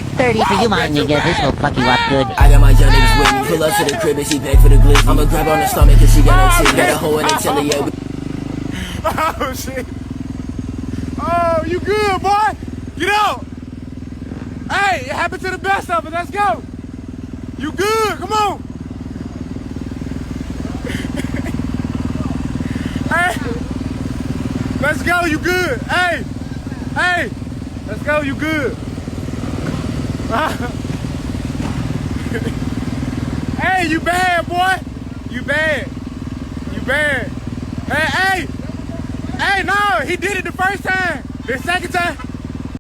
30 for you, my nigga. This will fuck you up good. I got my young niggas with me. Pull up to the crib and she beg for the glizzy. I'ma grab on the stomach cause she got no titty. Got a hoe in the telly, yeah. Oh, shit. Oh, you good, boy? Get out. Hey, it happened to the best of us. Let's go. You good? Come on. Hey. Let's go. You good? Hey. Hey. Let's go. You good? Hey, you bad, boy. You bad. You bad. Hey, hey. Hey, no, he did it the first time. The second time.